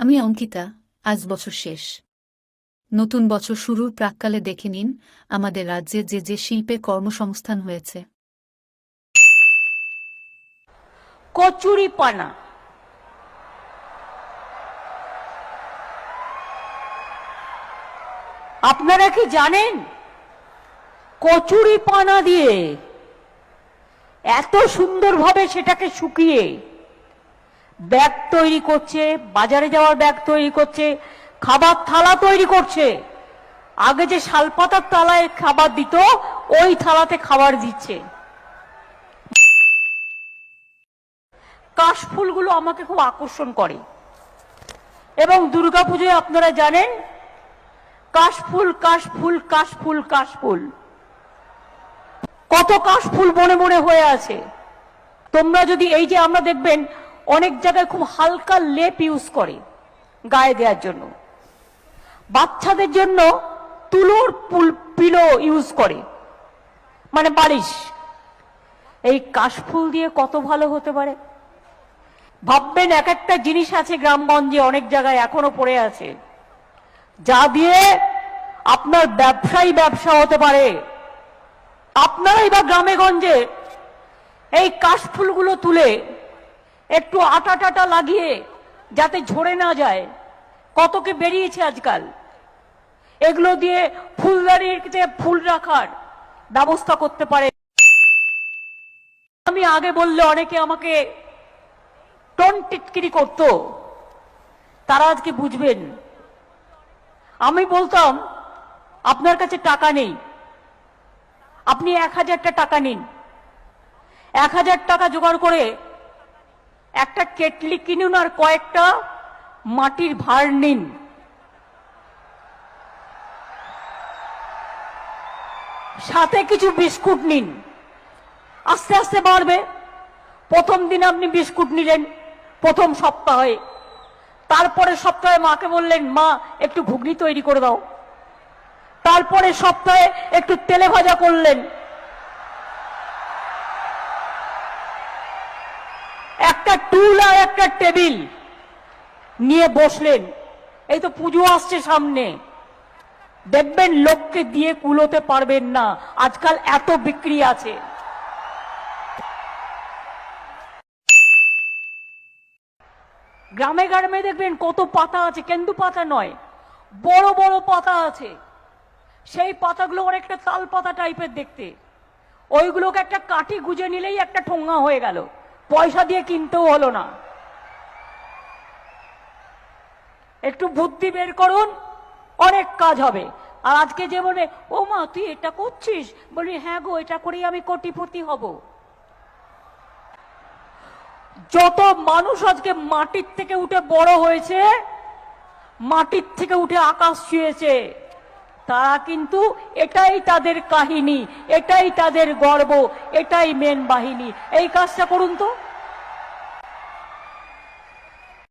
আমি অঙ্কিতা। আজ বছর শেষ। নতুন বছর শুরুর প্রাক্কালে দেখে নিন আমাদের রাজ্যে যে যে শিল্পে কর্মসংস্থান হয়েছে। কচুরি পানা, আপনারা কি জানেন কচুরি পানা দিয়ে এত সুন্দরভাবে সেটাকে শুকিয়ে ব্যাগ তৈরি করছে, বাজারে যাওয়ার ব্যাগ তৈরি করছে, খাবার থালা তৈরি করছে। আগে যে শালপাতার থালায় খাবার দিত ওই থালাতে খাবার দিচ্ছে। কাশফুলগুলো আমাকে খুব আকর্ষণ করে এবং দুর্গাপুজোয় আপনারা জানেন কাশফুল কাশফুল কাশফুল কাশফুল, কত কাশফুল বনে বনে হয়ে আছে। তোমরা যদি এই যে আমরা দেখবেন অনেক জায়গায় খুব হালকা লেপ ইউজ করে গায়ে দেওয়ার জন্য, বাচ্চাদের জন্য তুলোর পিলো ইউজ করে, মানে বালিশ। এই কাশফুল দিয়ে কত ভালো হতে পারে ভাববেন। এক একটা জিনিস আছে গ্রামগঞ্জে অনেক জায়গায় এখনো পড়ে আছে, যা দিয়ে আপনার ব্যবসা হতে পারে। আপনারাই বা গ্রামে গঞ্জে এই কাশফুলগুলো তুলে একটু আটা টাটা লাগিয়ে যাতে ঝরে না যায়, কত কি বেরিয়েছে আজকাল। এগুলো দিয়ে ফুলদানিতে ফুল রাখার ব্যবস্থা করতে পারে। আমি আগে বললে অনেকে আমাকে টোন টিটকিরি করতো, তারা আজকে বুঝবেন। আমি বলতাম আপনার কাছে টাকা নেই, আপনি 1000টা টাকা নিন, 1000 টাকা জোগাড় করে একটা কেটলি কিনুন আর কয়েকটা মাটির ভাঁড় নিন। সাথে কিছু বিস্কুট নিন, আস্তে আস্তে বাড়বে। প্রথম দিন আপনি বিস্কুট নিলেন প্রথম সপ্তাহে, তারপরে সপ্তাহে মাকে বললেন মা একটু ঘুগনি তৈরি করে দাও, তারপরে সপ্তাহে একটু তেলে ভাজা করলেন, একটা টুল আর একটা টেবিল নিয়ে বসলেন। এই তো পুজো আসছে সামনে, দেখবেন লোককে দিয়ে কুলোতে পারবেন না, আজকাল এত বিক্রি আছে। গ্রামে গ্রামে দেখবেন কত পাতা আছে, কেন্দু পাতা নয়, বড় বড় পাতা আছে। সেই পাতাগুলো অনেকটা তাল পাতা টাইপের দেখতে, ওইগুলোকে একটা কাঠি গুজে নিলেই একটা ঠোঙ্গা হয়ে গেল, পয়সা দিয়ে কিনতেও হলো না। একটু বুদ্ধি বের করুন, অনেক কাজ হবে। আর আজকে যে বলে ও মা তুই এটা করছিস, বলি হ্যাঁ গো এটা করেই আমি কোটিপতি হব। যত মানুষ আজকে মাটির থেকে উঠে বড় হয়েছে, মাটির থেকে উঠে আকাশ ছুঁয়েছে, তারা কিন্তু এটাই তাদের কাহিনী, এটাই তাদের গর্ব, এটাই মেন বাহিনী। এই কাজটা করুন তো।